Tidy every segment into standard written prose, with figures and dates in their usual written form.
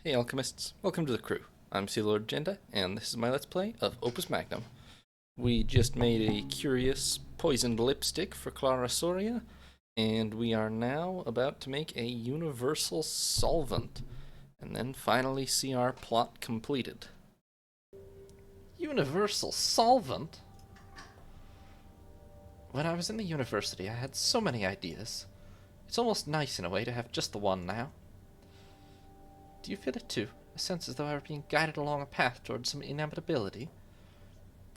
Hey alchemists, welcome to the crew. I'm Sea Lord Jenda, and this is my Let's Play of Opus Magnum. We just made a curious poisoned lipstick for Clara Soria, and we are now about to make a universal solvent, and then finally see our plot completed. Universal solvent? When I was in the university, I had so many ideas. It's almost nice in a way to have just the one now. Do you feel it too? A sense as though I were being guided along a path towards some inevitability?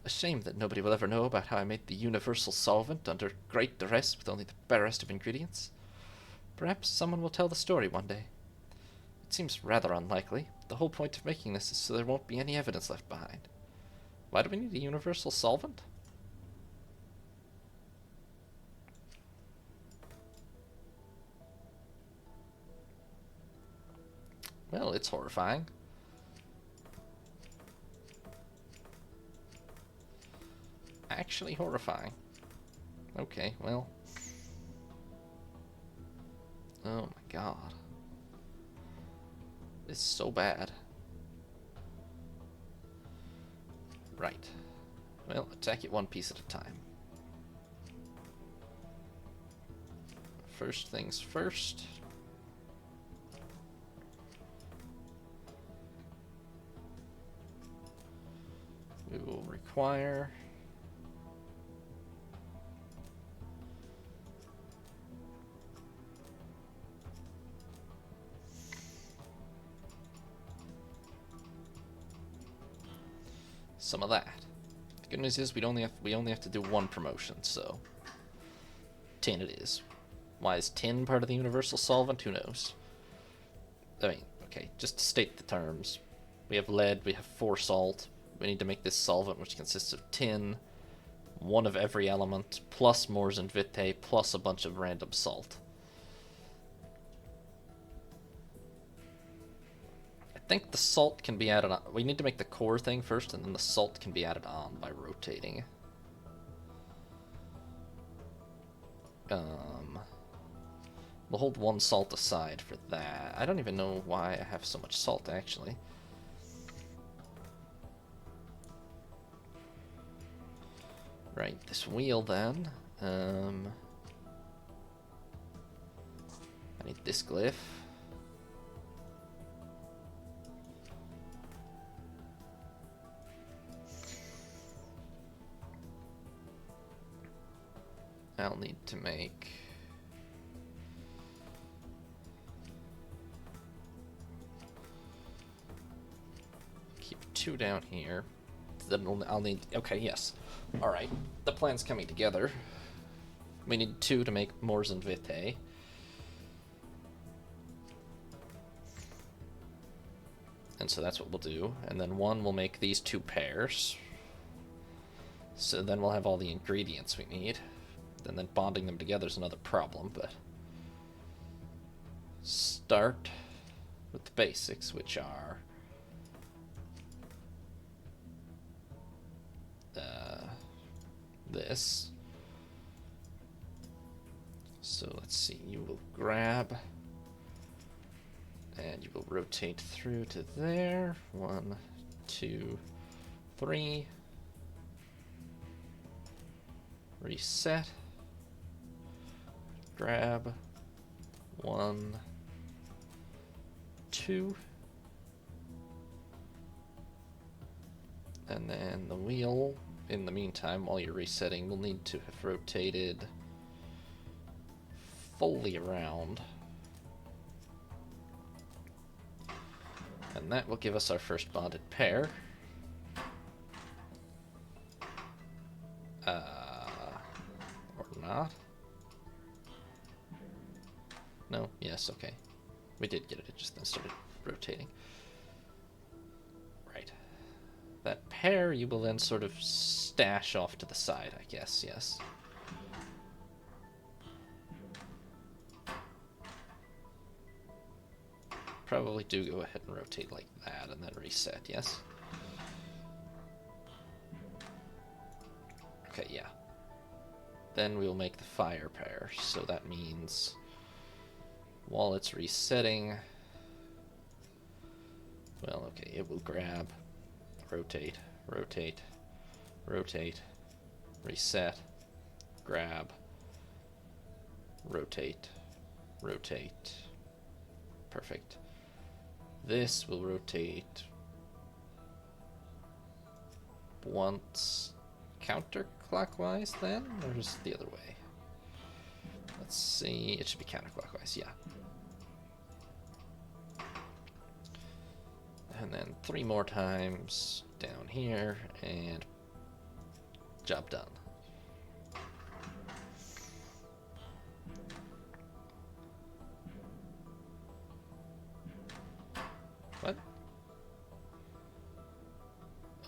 A shame that nobody will ever know about how I made the universal solvent under great duress with only the barest of ingredients. Perhaps someone will tell the story one day. It seems rather unlikely. The whole point of making this is so there won't be any evidence left behind. Why do we need a universal solvent? Well, it's horrifying. Actually horrifying. Okay, well. Oh my god. It's so bad. Right. Well, attack it one piece at a time. First things first. We will require some of that. The good news is we only have to do one promotion, so 10 it is. Why is 10 part of the universal solvent? Who knows? I mean, okay, just to state the terms. We have lead, we have 4 salt. We need to make this solvent, which consists of tin, one of every element, plus mors and vitae, plus a bunch of random salt. I think the salt can be added on. We need to make the core thing first, and then the salt can be added on by rotating. We'll hold 1 salt aside for that. I don't even know why I have so much salt, actually. Right, this wheel then. I need this glyph. I'll need to make keep 2 down here. Then I'll need, okay, yes. Alright, the plan's coming together. We need 2 to make mors and vitae. And so that's what we'll do. And then 1 will make these 2 pairs. So then we'll have all the ingredients we need. And then bonding them together is another problem, but start with the basics, which are this. So let's see, you will grab and you will rotate through to there. 1, 2, 3. Reset. Grab. 1, 2. And then the wheel, in the meantime, while you're resetting, will need to have rotated fully around. And that will give us our first bonded pair. Or not. No, yes, okay. We did get it, it just then started rotating. Right. That pair you will then sort of stash off to the side, I guess, yes. Probably do go ahead and rotate like that and then reset, yes? Okay, yeah. Then we'll make the fire pair, so that means while it's resetting, Okay, it will grab, rotate, rotate, rotate, reset, grab, rotate, rotate. Perfect. This will rotate once counterclockwise then, or is it the other way? Let's see, it should be counterclockwise, yeah. And then 3 more times down here, and job done. What?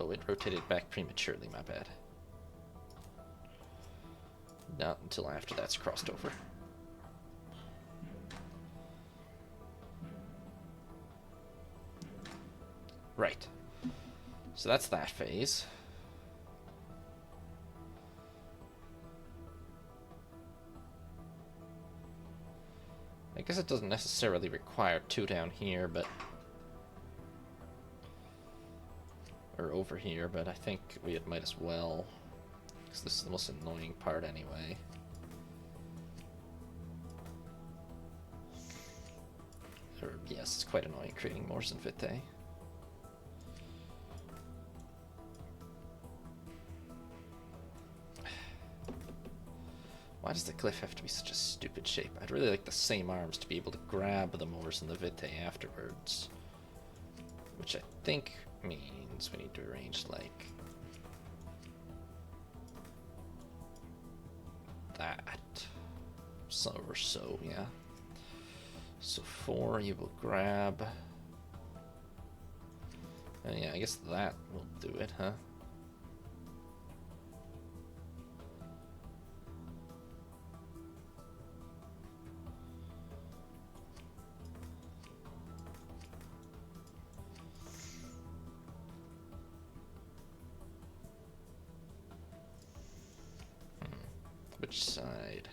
Oh, it rotated back prematurely, my bad. Not until after that's crossed over. Right. So that's that phase. I guess it doesn't necessarily require 2 down here, but... or over here, but I think we might as well, because this is the most annoying part anyway. Or, yes, it's quite annoying creating Mors and Vitae. Why does the cliff have to be such a stupid shape? I'd really like the same arms to be able to grab the Mors and the Vitae afterwards. Which I think means we need to arrange like that. So or so, yeah. So 4 you will grab. Yeah, I guess that will do it, huh? Which side?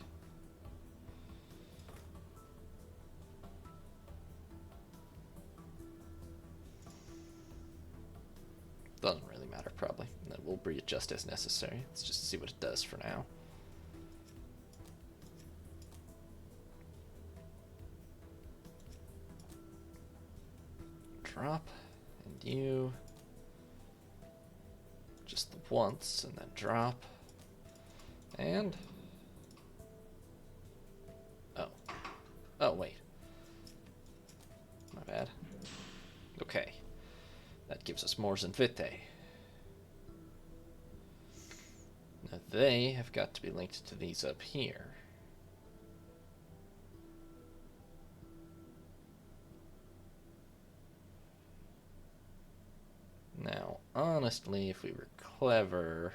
Doesn't really matter, probably. Then we'll readjust as necessary. Let's just see what it does for now. Drop, and you. Just the once, and then drop. And... oh. Oh, wait. My bad. Okay. That gives us Mors and Vitae. Now they have got to be linked to these up here. Now, honestly, if we were clever...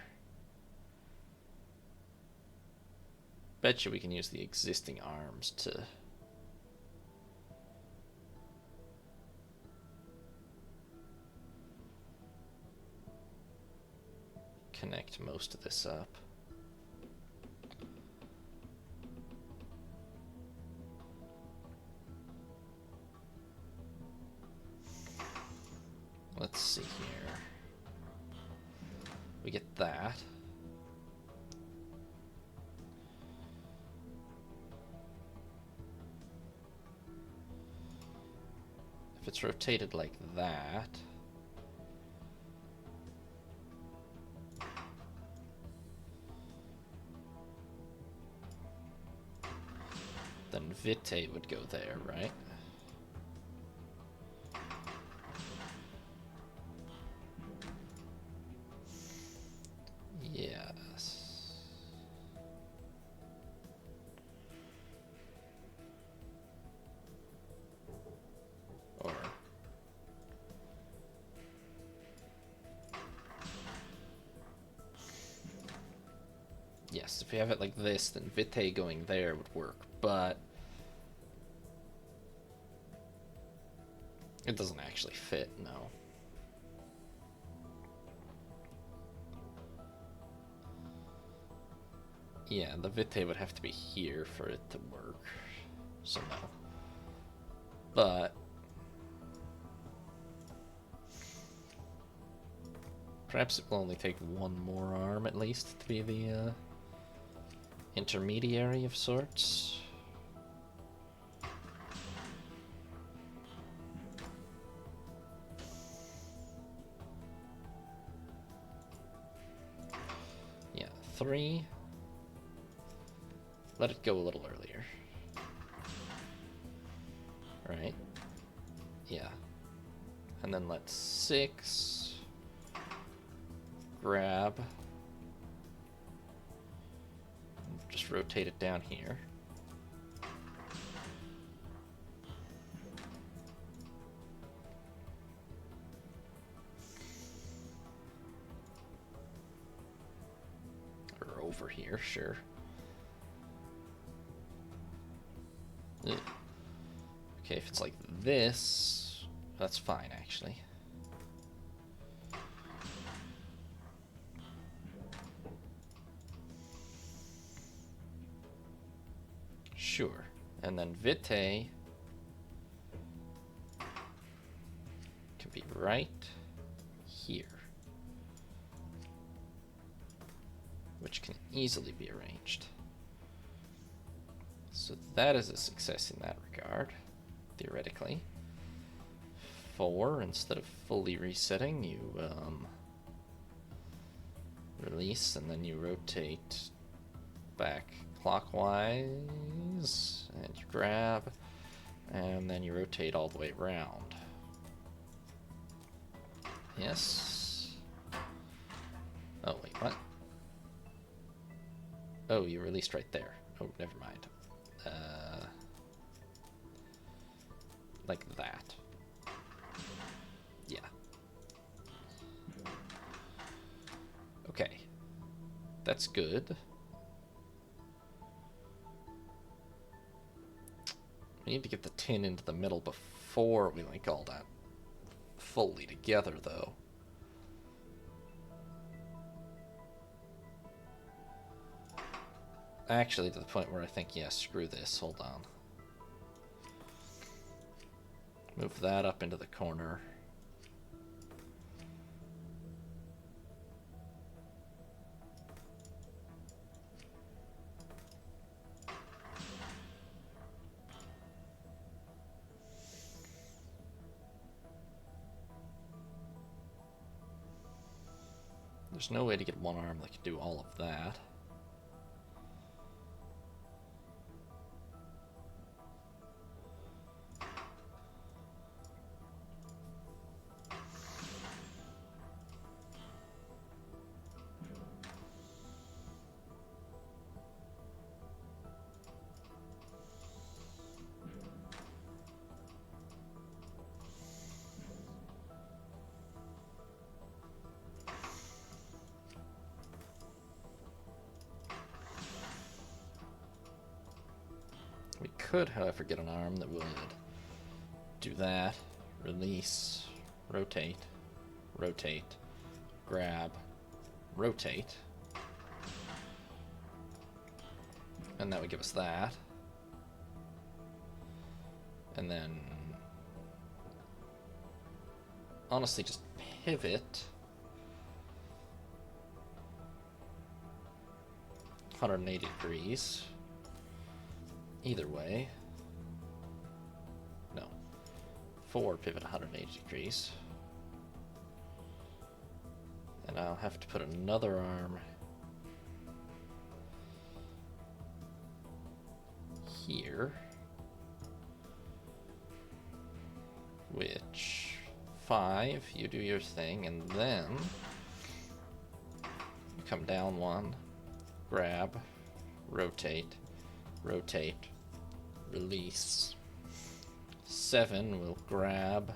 bet you we can use the existing arms to... connect most of this up. Let's see here. We get that. If it's rotated like that, then Vitae would go there, right? Yes. Or... yes, if we have it like this, then Vitae going there would work, but it doesn't actually fit, no. Yeah, the Vitae would have to be here for it to work, so no. But Perhaps it will only take one more arm at least to be the intermediary of sorts. Yeah, 3. Let it go a little earlier. Right. Yeah. And then let's 6. Grab. Just rotate it down here. Or over here, sure. Ugh. Okay, if it's like this, that's fine, actually. Sure. And then vitae can be right here, which can easily be arranged. So that is a success in that regard, theoretically. 4, instead of fully resetting, you release and then you rotate back clockwise, and you grab, and then you rotate all the way around. Yes. Oh, wait, what? Oh, you released right there. Oh, never mind. Like that. Yeah. Okay. That's good. We need to get the tin into the middle before we link all that fully together, though. Actually, to the point where I think, yeah, screw this. Hold on. Move that up into the corner. There's no way to get one arm that can do all of that. We could, however, get an arm that would do that, release, rotate, rotate, grab, rotate, and that would give us that. And then, honestly, just pivot 180 degrees. Either way. No. 4 pivot 180 degrees. And I'll have to put another arm here. Which, 5, you do your thing, and then you come down 1, grab, rotate, rotate, release. 7 will grab,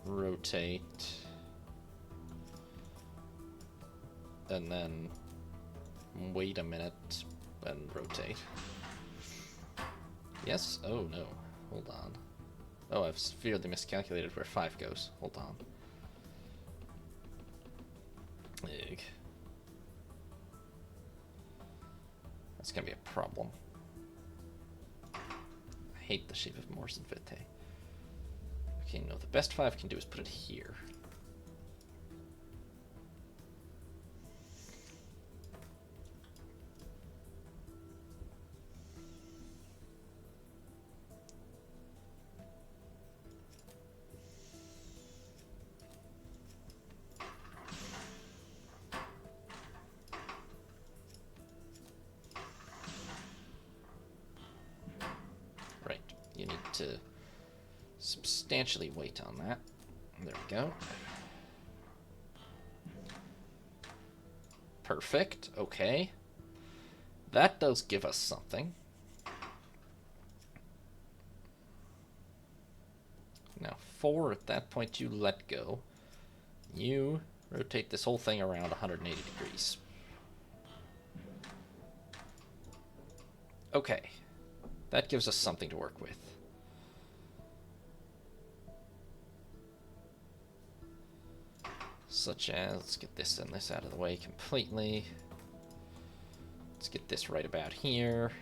rotate, and then wait a minute and rotate. Yes? Oh no. Hold on. Oh, I've severely miscalculated where 5 goes. Hold on. Ugh. That's gonna be a problem. I hate the shape of Morse and Vitae. Okay, no, the best 5 can do is put it here. Right, you need to substantially weight on that. There we go. Perfect, okay. That does give us something. Now 4, at that point you let go. You rotate this whole thing around 180 degrees. Okay, that gives us something to work with. Such as, let's get this and this out of the way completely. Let's get this right about here.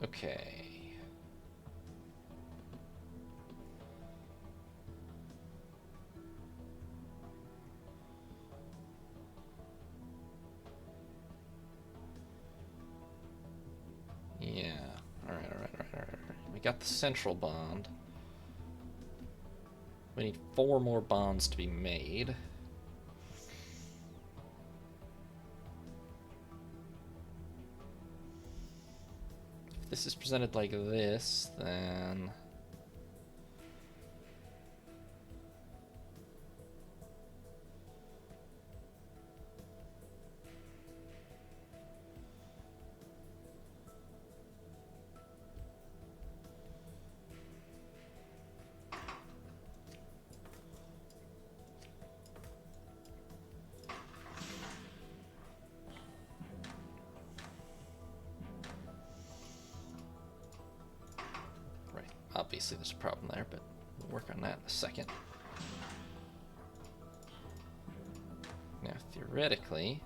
Okay. Yeah. All right. We got the central bond. We need 4 more bonds to be made. If this is presented like this, then... Obviously there's a problem there, but we'll work on that in a second. Now, theoretically...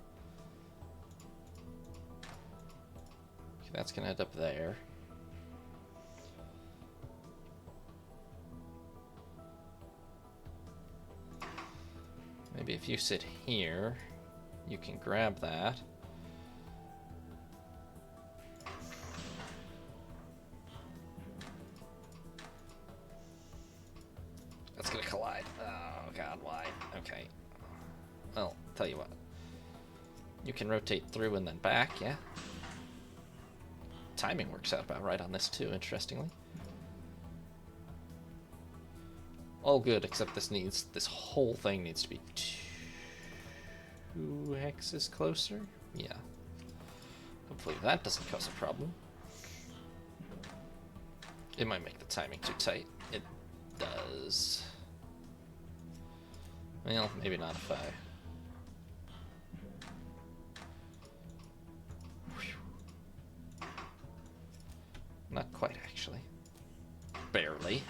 Okay, that's going to end up there. Maybe if you sit here, you can grab that. That's gonna collide. Oh god, why? Okay. Well, tell you what. You can rotate through and then back, yeah? Timing works out about right on this too, interestingly. All good, except this whole thing needs to be 2 hexes closer? Yeah. Hopefully that doesn't cause a problem. It might make the timing too tight. It does. Well, maybe not if I... Not quite, actually. Barely.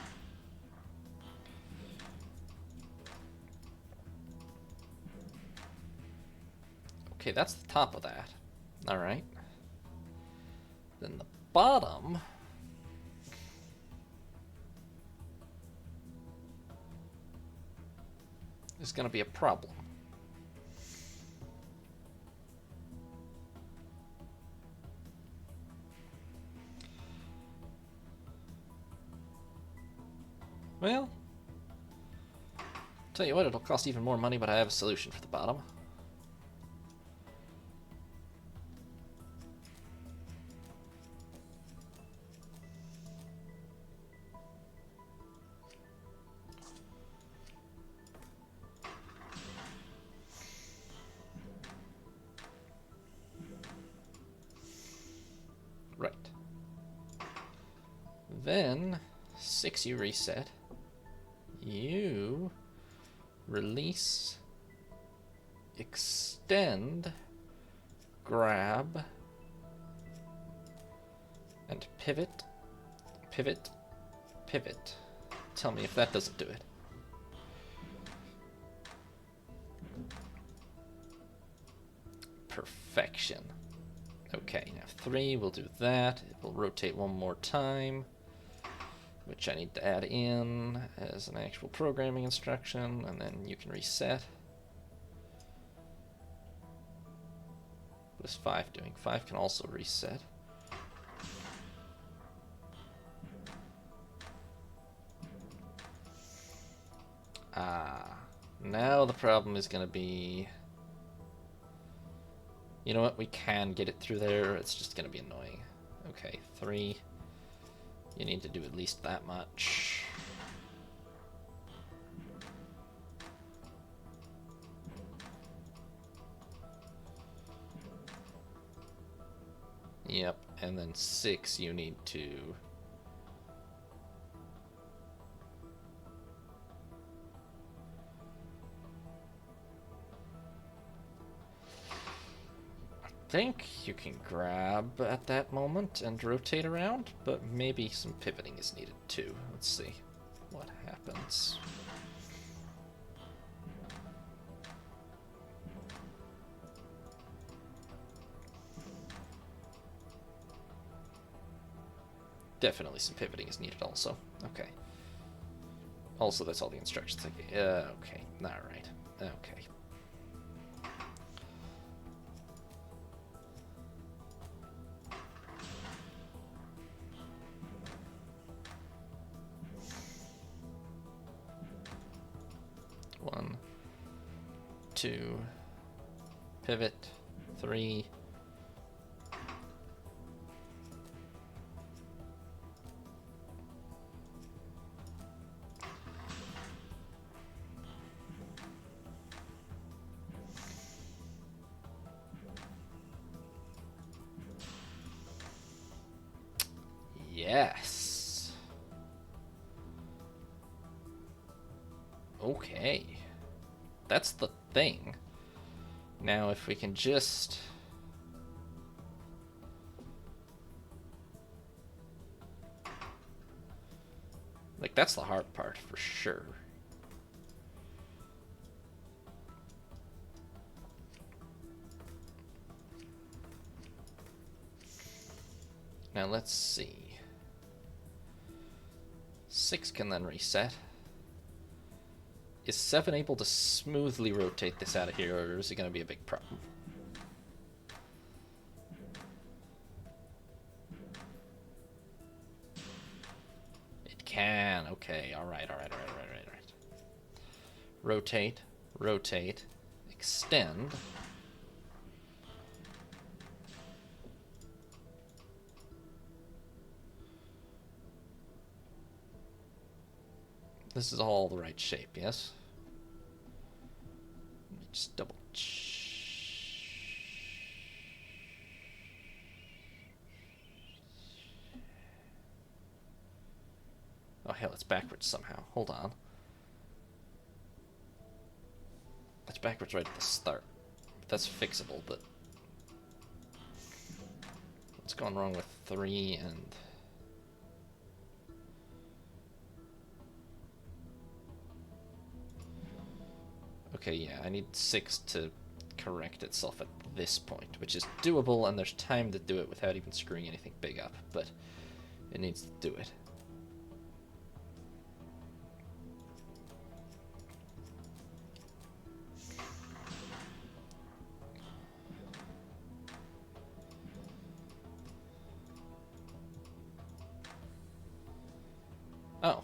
Okay, that's the top of that. Alright. Then the bottom... is going to be a problem. Well, tell you what, it'll cost even more money, but I have a solution for the bottom. Right. Then, 6 you reset. You release, extend, grab, and pivot, pivot, pivot. Tell me if that doesn't do it. perfection. Okay, now 3, we'll do that. It will rotate one more time, which I need to add in as an actual programming instruction, and then you can reset. What is 5 doing? 5 can also reset. Now the problem is going to be... You know what? We can get it through there. It's just going to be annoying. Okay, 3. You need to do at least that much. Yep, and then 6 you need to... I think you can grab at that moment and rotate around, but maybe some pivoting is needed too. Let's see what happens. Definitely some pivoting is needed also. Okay. Also, that's all the instructions I gave. Okay. Alright. Okay. One, 2, pivot, 3. Yes. Okay. That's the thing. Now, if we can just... Like, that's the hard part, for sure. Now, let's see. 6 can then reset. Is 7 able to smoothly rotate this out of here, or is it going to be a big problem? It can. Okay. All right. Rotate. Rotate. Extend. This is all the right shape, yes? Let me just double check. Oh, hell, it's backwards somehow. Hold on. It's backwards right at the start. That's fixable, but... What's going wrong with 3 and... Okay, yeah, I need 6 to correct itself at this point, which is doable, and there's time to do it without even screwing anything big up, but it needs to do it. Oh.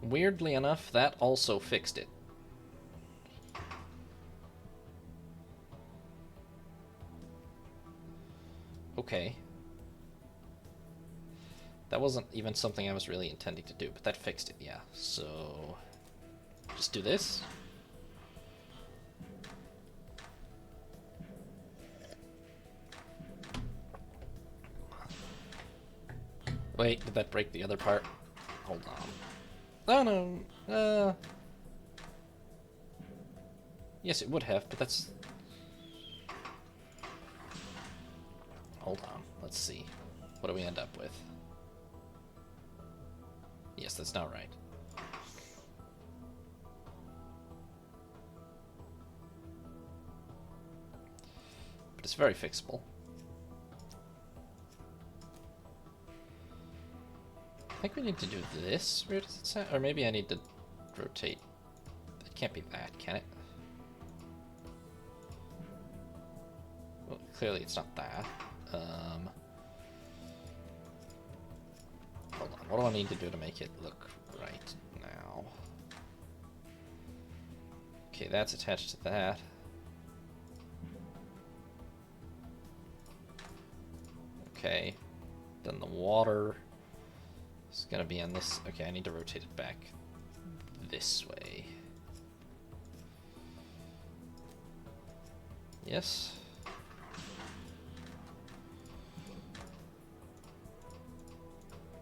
Weirdly enough, that also fixed it. Okay. That wasn't even something I was really intending to do, but that fixed it, yeah. So... just do this. Wait, did that break the other part? Hold on. Oh no, yes, it would have, but that's... Hold on, let's see. What do we end up with? Yes, that's not right. but it's very fixable. I think we need to do this. Where does it say? Or maybe I need to rotate. It can't be that, can it? Well, clearly it's not that. Hold on. What do I need to do to make it look right now? Okay, that's attached to that. Okay. Then the water is gonna be on this. Okay, I need to rotate it back this way. Yes.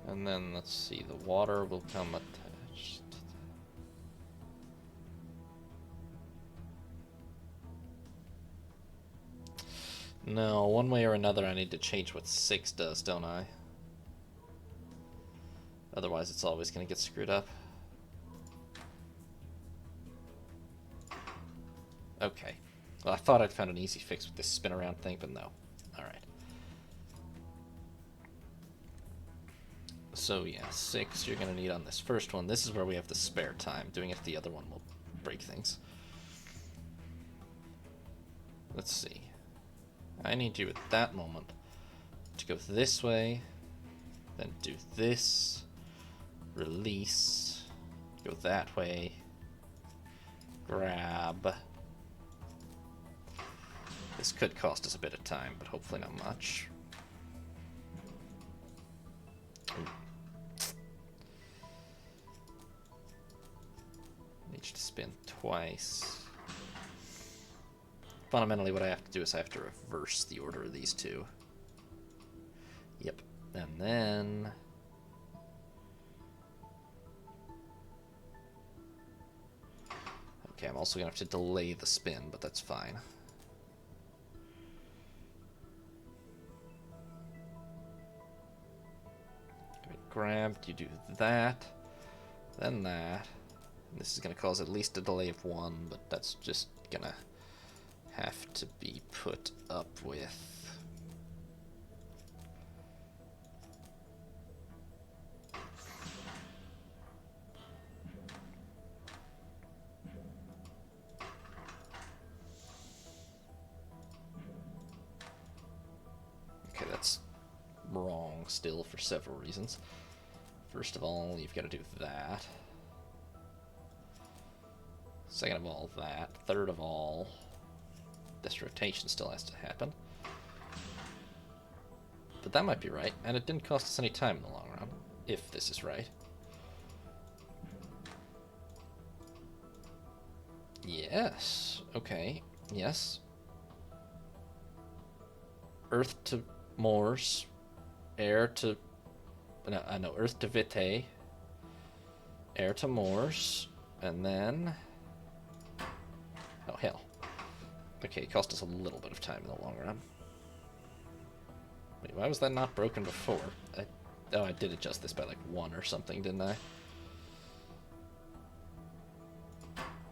And then let's see, the water will come attached. No, one way or another I need to change what 6 does, don't I? Otherwise it's always going to get screwed up. Okay. Well, I thought I'd found an easy fix with this spin around thing, but no. Alright. So yeah, 6 you're going to need on this first one. This is where we have the spare time. Doing it the other one will break things. Let's see. I need you at that moment to go this way, then do this, release, go that way, grab. This could cost us a bit of time, but hopefully not much. Ooh. Need you to spin twice. Fundamentally, what I have to do is I have to reverse the order of these two. Yep. And then... Okay, I'm also going to have to delay the spin, but that's fine. Grab, you do that, then that. And this is going to cause at least a delay of 1, but that's just going to have to be put up with. Okay, that's wrong still for several reasons. First of all, you've got to do that. Second of all, that. Third of all, this rotation still has to happen. But that might be right, and it didn't cost us any time in the long run, if this is right. Yes. Okay. Yes. Earth to Mors. Air to... No, Earth to Vitae. Air to Mors. And then... Oh, hell. Okay, it cost us a little bit of time in the long run. Wait, why was that not broken before? Oh, I did adjust this by like 1 or something, didn't I?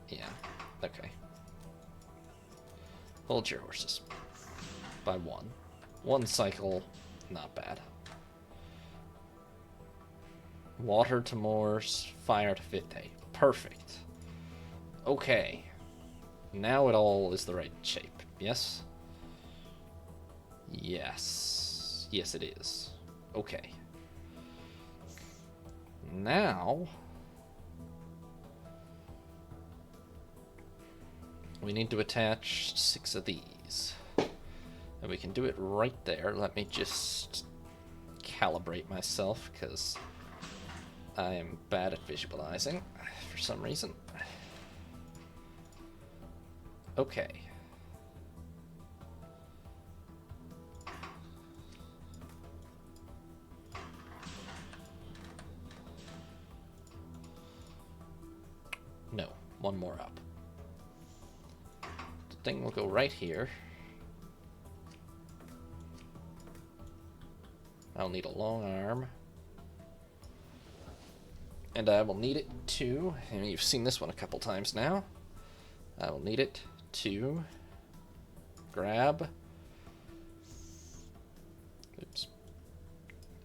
Yeah, okay. Hold your horses. By 1. 1 cycle, not bad. Water to Mors, fire to Vitae. Perfect. Okay. Now it all is the right shape, yes? Yes. Yes, it is. Okay. Now... we need to attach 6 of these. And we can do it right there. Let me just calibrate myself, because I am bad at visualizing for some reason. Okay. No, 1 more up. The thing will go right here. I'll need a long arm. And I will need it to, and you've seen this one a couple times now, I will need it to grab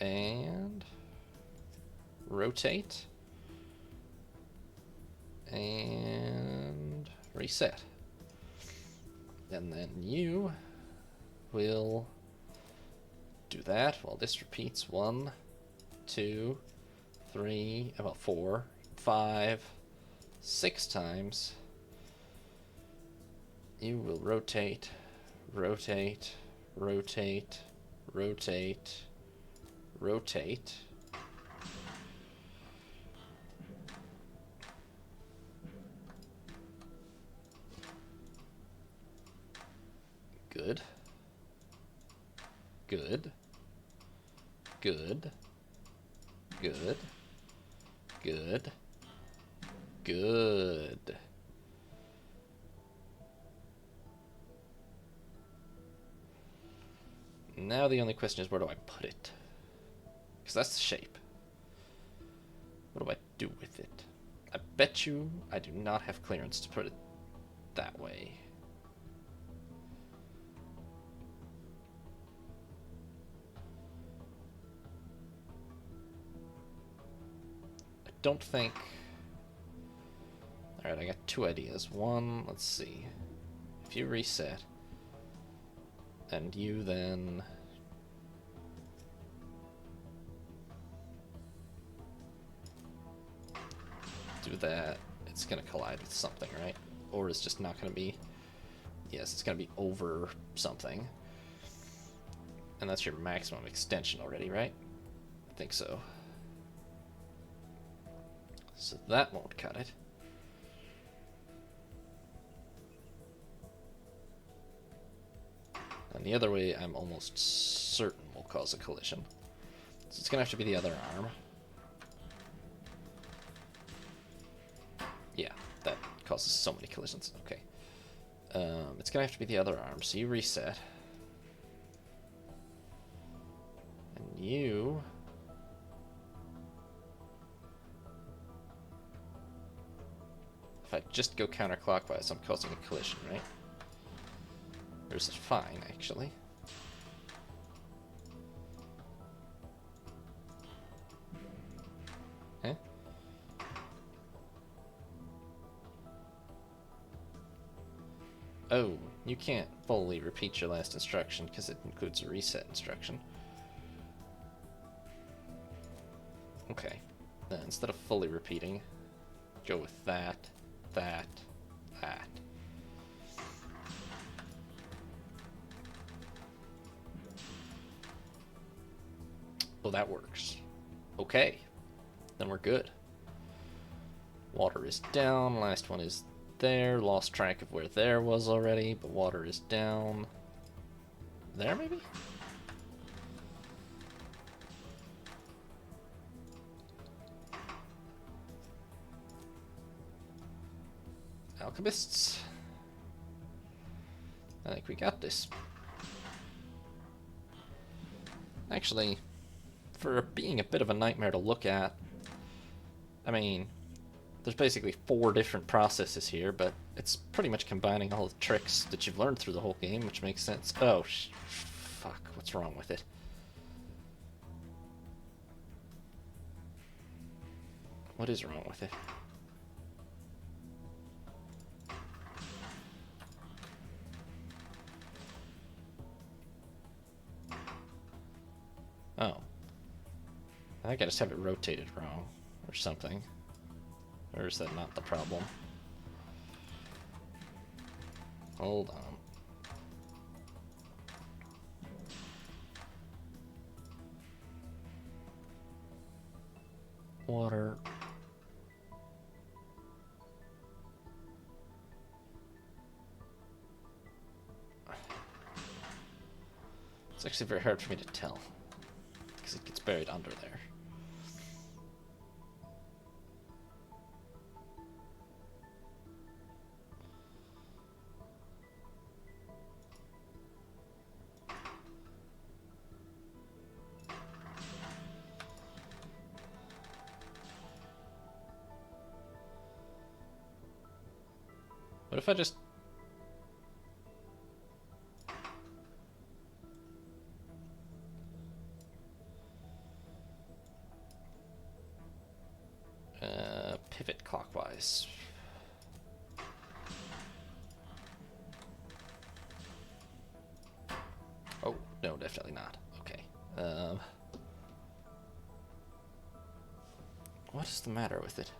And rotate. And reset. And then you will do that while this repeats 1, 2, 3, about 4, 5, 6 times. You will rotate, rotate, rotate, rotate, rotate. Good. Good. Good. Good. Good. Good. Now the only question is, where do I put it? Because that's the shape. What do I do with it? I bet you I do not have clearance to put it that way. I don't think... Alright, I got 2 ideas. One, let's see. If you reset, and you then... do that, it's going to collide with something, right? Or it's just not going to be... Yes, it's going to be over something. And that's your maximum extension already, right? I think so. So that won't cut it. And the other way, I'm almost certain will cause a collision. So it's going to have to be the other arm. Yeah, that causes so many collisions. Okay. It's going to have to be the other arm. So you reset. And you... If I just go counterclockwise, I'm causing a collision, right? Or is it fine, actually? Eh? Oh, you can't fully repeat your last instruction because it includes a reset instruction. Okay, then instead of fully repeating, go with that, that, that. Well, that works. Okay, then we're good. Water is down, last one is there. Lost track of where there was already, but water is down. There, maybe? Alchemists. I think we got this. Actually, for being a bit of a nightmare to look at, I mean, there's basically 4 different processes here, but it's pretty much combining all the tricks that you've learned through the whole game, which makes sense. Oh, fuck, what's wrong with it? What is wrong with it? Oh. I think I just have it rotated wrong, or something. Or is that not the problem? Hold on. Water. It's actually very hard for me to tell, because it gets buried under there. What if I just... pivot clockwise. Oh, no, definitely not. Okay. What is the matter with it?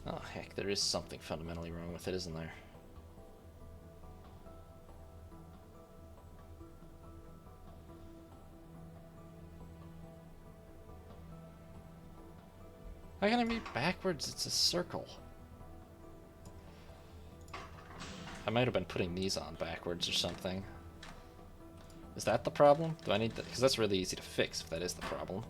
Oh, heck, there is something fundamentally wrong with it, isn't there? How can it be backwards? It's a circle. I might have been putting these on backwards or something. Is that the problem? Do I need that? Because that's really easy to fix if that is the problem.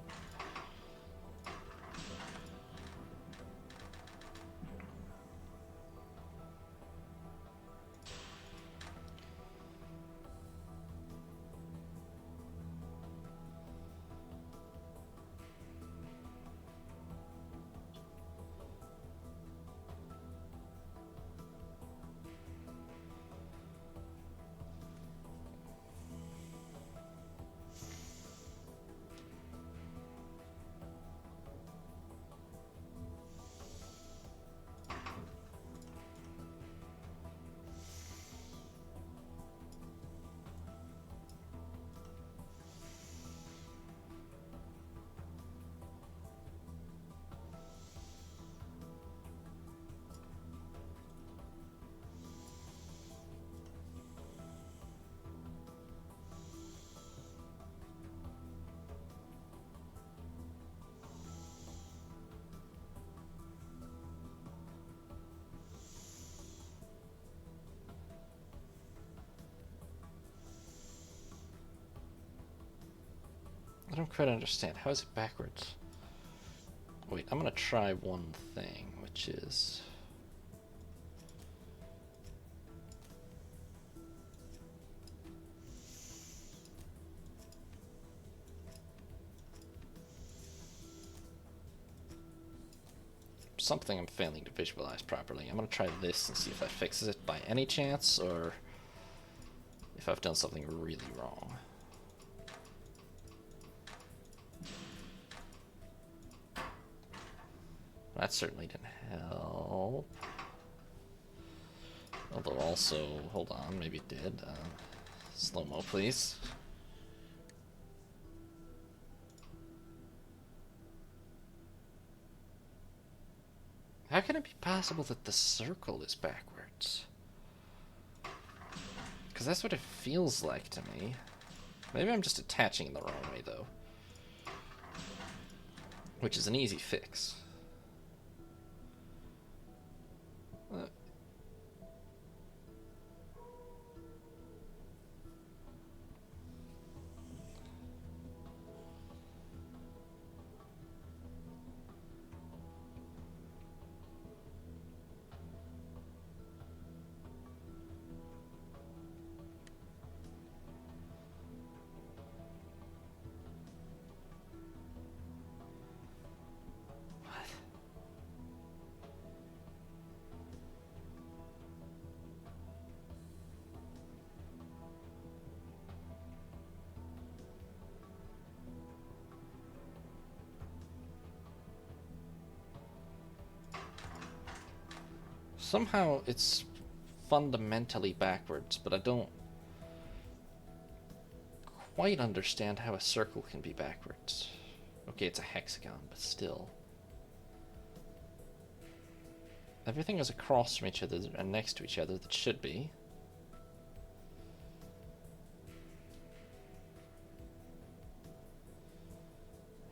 I don't quite understand. How is it backwards? Wait, I'm gonna try one thing, which is... something I'm failing to visualize properly. I'm gonna try this and see if that fixes it by any chance, or if I've done something really wrong. That certainly didn't help. Although also, hold on, maybe it did. Slow-mo, please. How can it be possible that the circle is backwards? Because that's what it feels like to me. Maybe I'm just attaching in the wrong way, though. Which is an easy fix. Somehow it's fundamentally backwards, but I don't quite understand how a circle can be backwards. Okay, it's a hexagon, but still. Everything is across from each other and next to each other that should be.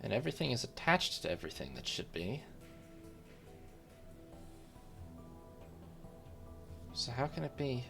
And everything is attached to everything that should be. So how can it be?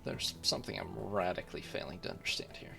there's something I'm radically failing to understand here.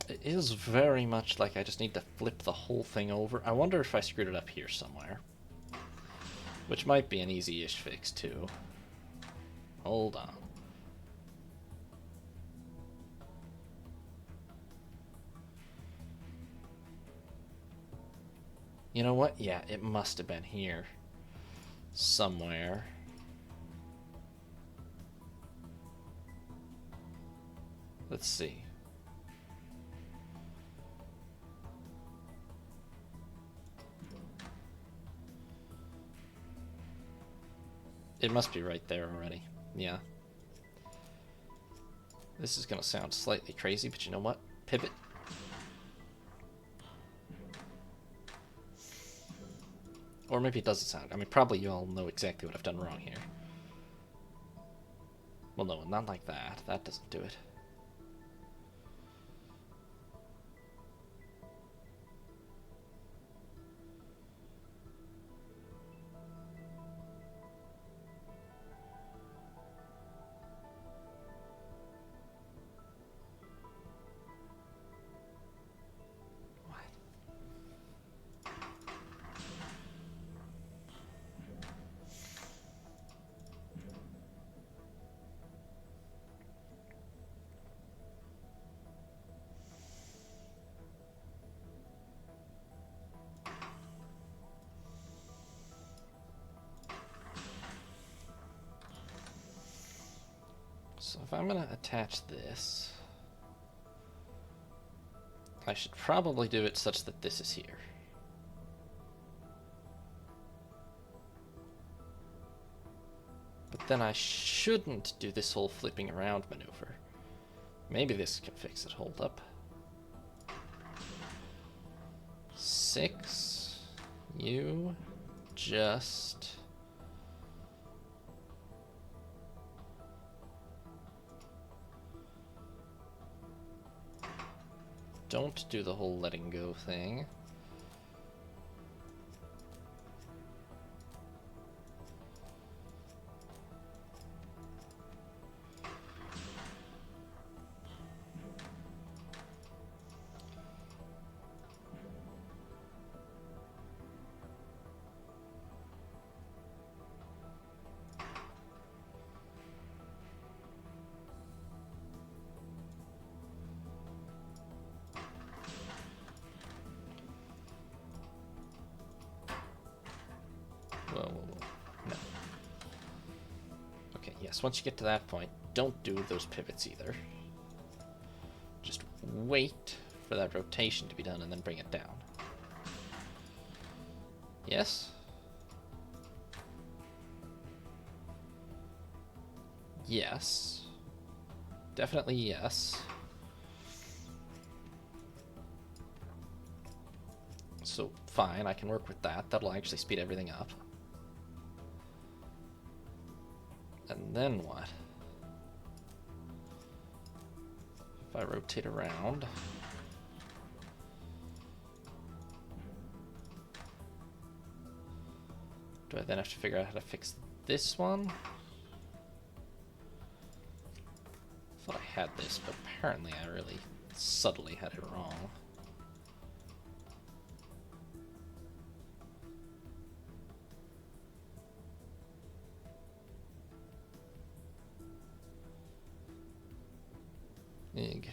It is very much like I just need to flip the whole thing over. I wonder if I screwed it up here somewhere. Which might be an easy-ish fix, too. Hold on. You know what? Yeah, it must have been here. Somewhere. Let's see. It must be right there already. Yeah. This is gonna sound slightly crazy, but you know what? Pivot. Or maybe it doesn't sound. I mean, probably you all know exactly what I've done wrong here. Well, no, not like that. That doesn't do it. So if I'm going to attach this, I should probably do it such that this is here. But then I shouldn't do this whole flipping around maneuver. Maybe this can fix it. Hold up. 6. You just... don't do the whole letting go thing. Whoa, whoa, whoa. No. Okay, yes, once you get to that point, don't do those pivots either. Just wait for that rotation to be done and then bring it down. Yes? Yes. Definitely yes. So, fine, I can work with that. That'll actually speed everything up. And then what? If I rotate around... do I then have to figure out how to fix this one? I thought I had this, but apparently I really subtly had it wrong. Ig.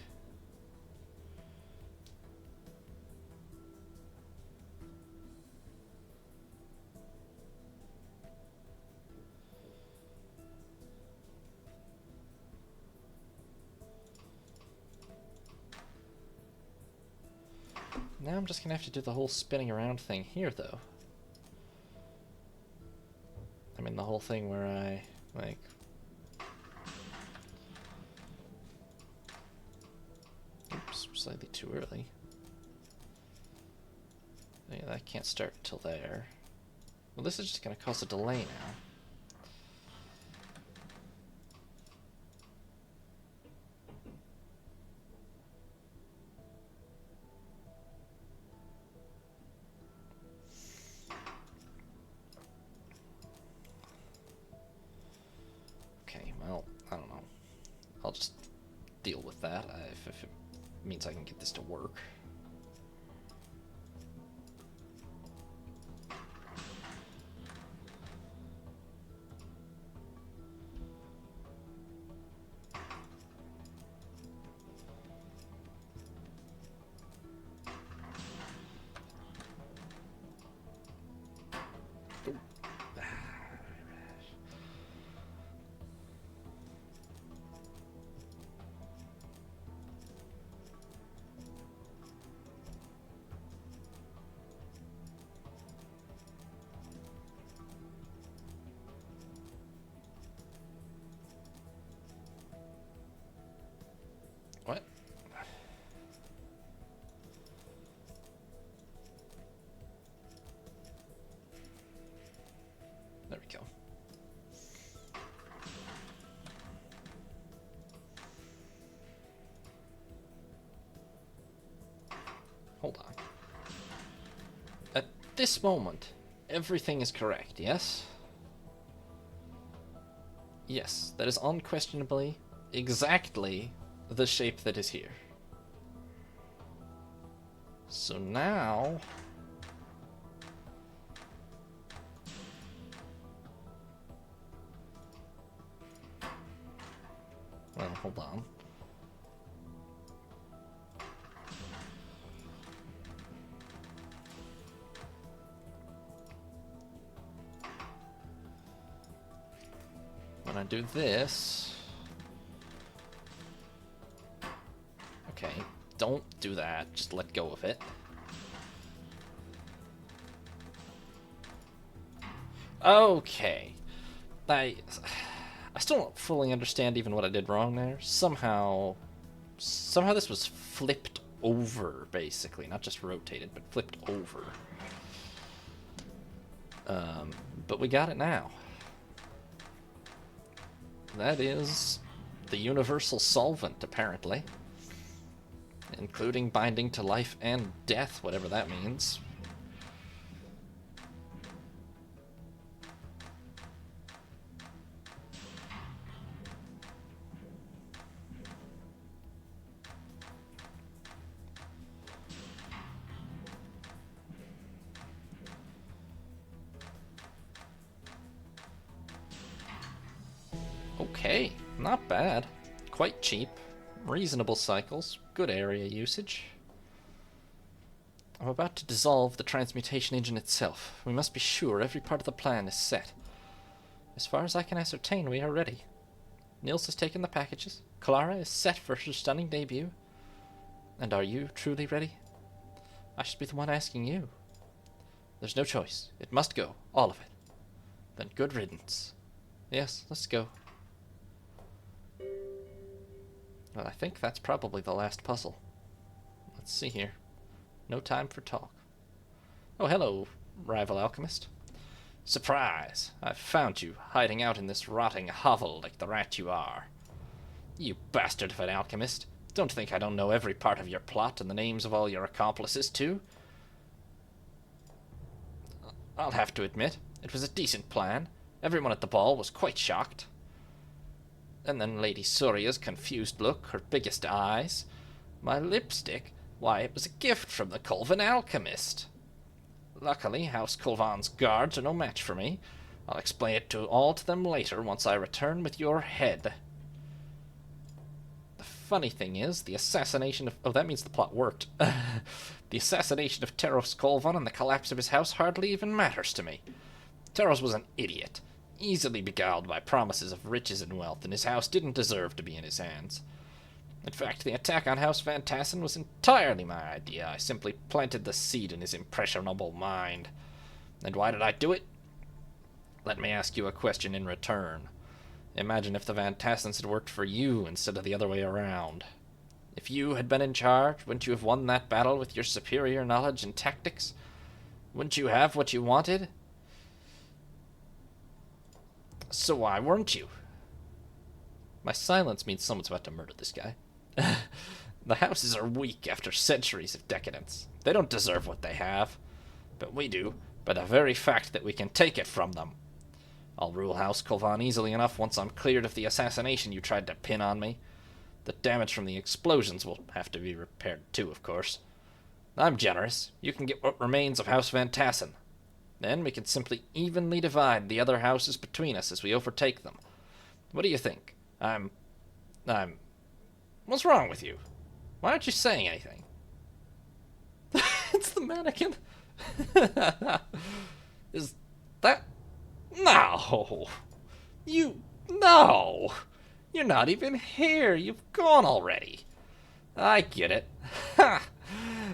Now I'm just gonna have to do the whole spinning around thing here, though. I mean, the whole thing where I, like... Oops, slightly too early. Yeah, that can't start until there. Well, this is just gonna cause a delay now. Okay, well, I don't know. I'll just deal with that if it means I can get this to work. What? There we go. Hold on. At this moment, everything is correct, yes? Yes, that is unquestionably exactly the shape that is here. So now... Well, hold on. When I do this... Okay, don't do that. Just let go of it. Okay. I still don't fully understand even what I did wrong there. Somehow this was flipped over, basically. Not just rotated, but flipped over. But we got it now. That is the universal solvent, apparently. Including binding to life and death, whatever that means. Okay, not bad. Quite cheap. Reasonable cycles. Good area usage. I'm about to dissolve the transmutation engine itself. We must be sure every part of the plan is set. As far as I can ascertain, we are ready. Nils has taken the packages. Clara is set for her stunning debut. And are you truly ready? I should be the one asking you. There's no choice. It must go. All of it. Then good riddance. Yes, let's go. Well, I think that's probably the last puzzle. Let's see here. No time for talk. Oh, hello, rival alchemist. Surprise! I've found you, hiding out in this rotting hovel like the rat you are. You bastard of an alchemist. Don't think I don't know every part of your plot and the names of all your accomplices, too. I'll have to admit, it was a decent plan. Everyone at the ball was quite shocked. And then Lady Surya's confused look, her biggest eyes. My lipstick? Why, it was a gift from the Colvin alchemist. Luckily, House Colvan's guards are no match for me. I'll explain it all to them later once I return with your head. The funny thing is, the assassination of... Oh, that means the plot worked. The assassination of Teros Colvan and the collapse of his house hardly even matters to me. Teros was an idiot. Easily beguiled by promises of riches and wealth, and his house didn't deserve to be in his hands. In fact, the attack on House Van Tassen was entirely my idea. I simply planted the seed in his impressionable mind. And why did I do it? Let me ask you a question in return. Imagine if the Van Tassens had worked for you instead of the other way around. If you had been in charge, wouldn't you have won that battle with your superior knowledge and tactics? Wouldn't you have what you wanted? So why weren't you? My silence means someone's about to murder this guy. The houses are weak after centuries of decadence. They don't deserve what they have. But we do, by the very fact that we can take it from them. I'll rule House Kulvan easily enough once I'm cleared of the assassination you tried to pin on me. The damage from the explosions will have to be repaired too, of course. I'm generous. You can get what remains of House Van Tassen. Then we can simply evenly divide the other houses between us as we overtake them. What do you think? What's wrong with you? Why aren't you saying anything? It's the mannequin. Is that... No! No! You're not even here. You've gone already. I get it. Ha!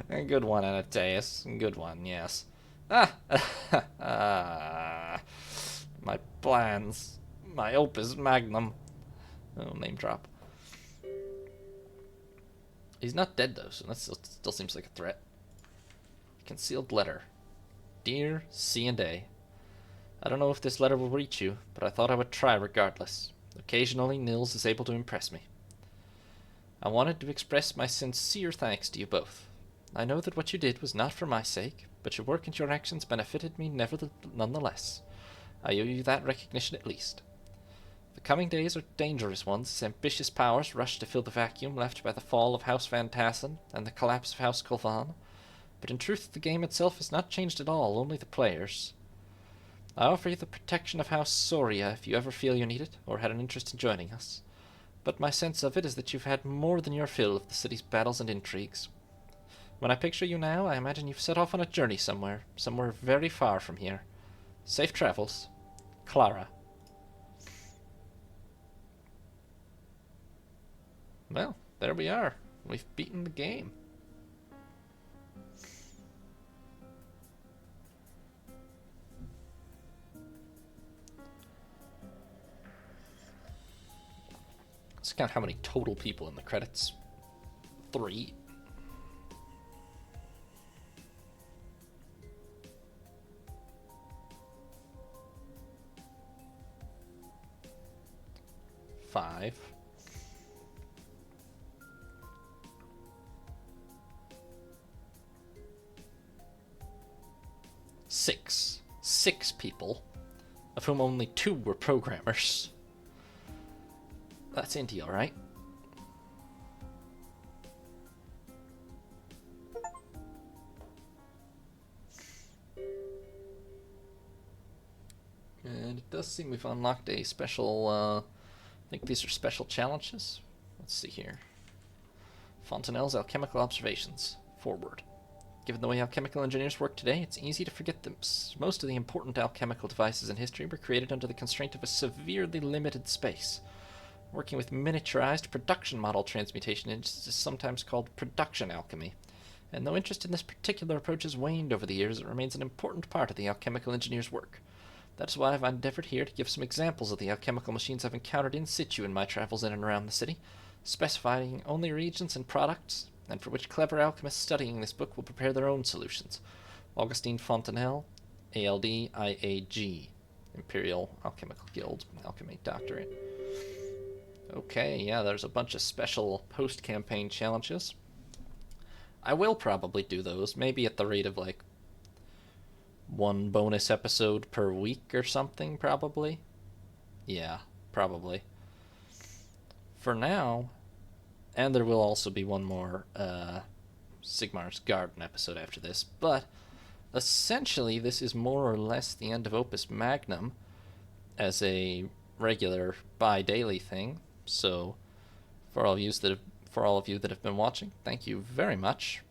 A good one, Anataeus. Good one, yes. My plans. My Opus Magnum. Oh, name drop. He's not dead, though, so that still seems like a threat. Concealed letter. Dear C&A. I don't know if this letter will reach you, but I thought I would try regardless. Occasionally, Nils is able to impress me. I wanted to express my sincere thanks to you both. I know that what you did was not for my sake, but your work and your actions benefited me nonetheless. I owe you that recognition at least. The coming days are dangerous ones as ambitious powers rush to fill the vacuum left by the fall of House Van Tassen and the collapse of House Kulvan. But in truth, the game itself has not changed at all, only the players. I offer you the protection of House Soria if you ever feel you need it, or had an interest in joining us. But my sense of it is that you've had more than your fill of the city's battles and intrigues. When I picture you now, I imagine you've set off on a journey somewhere very far from here. Safe travels. Clara. Well, there we are. We've beaten the game. Let's count how many total people in the credits. 3. Five. 6. 6 people, of whom only 2 were programmers. That's Indy, alright. And it does seem we've unlocked a special, I think these are special challenges. Let's see here. Fontenelle's alchemical observations. Forward. Given the way alchemical engineers work today, it's easy to forget that most of the important alchemical devices in history were created under the constraint of a severely limited space. Working with miniaturized production model transmutation is sometimes called production alchemy. And though interest in this particular approach has waned over the years, it remains an important part of the alchemical engineer's work. That's why I've endeavored here to give some examples of the alchemical machines I've encountered in situ in my travels in and around the city, specifying only regions and products, and for which clever alchemists studying this book will prepare their own solutions. Augustine Fontenelle, ALD IAG, Imperial Alchemical Guild, Alchemy Doctorate. Okay, yeah, there's a bunch of special post-campaign challenges. I will probably do those, maybe at the rate of like 1 bonus episode per week or something, probably. Yeah, probably. For now, and there will also be one more Sigmar's Garden episode after this, but essentially this is more or less the end of Opus Magnum as a regular bi-daily thing. So for all of you that have been watching, thank you very much,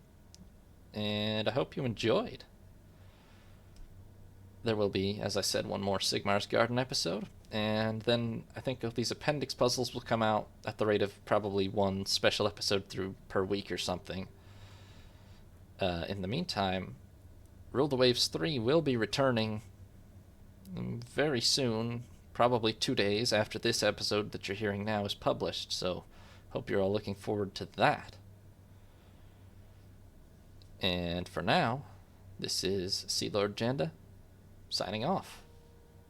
and I hope you enjoyed. There will be, as I said, one more Sigmar's Garden episode, And then I think these appendix puzzles will come out at the rate of probably one special episode through per week or something. In the meantime, Rule the Waves 3 will be returning very soon, probably 2 days after this episode that you're hearing now is published, so hope you're all looking forward to that. And for now, this is Sea Lord Janda, signing off.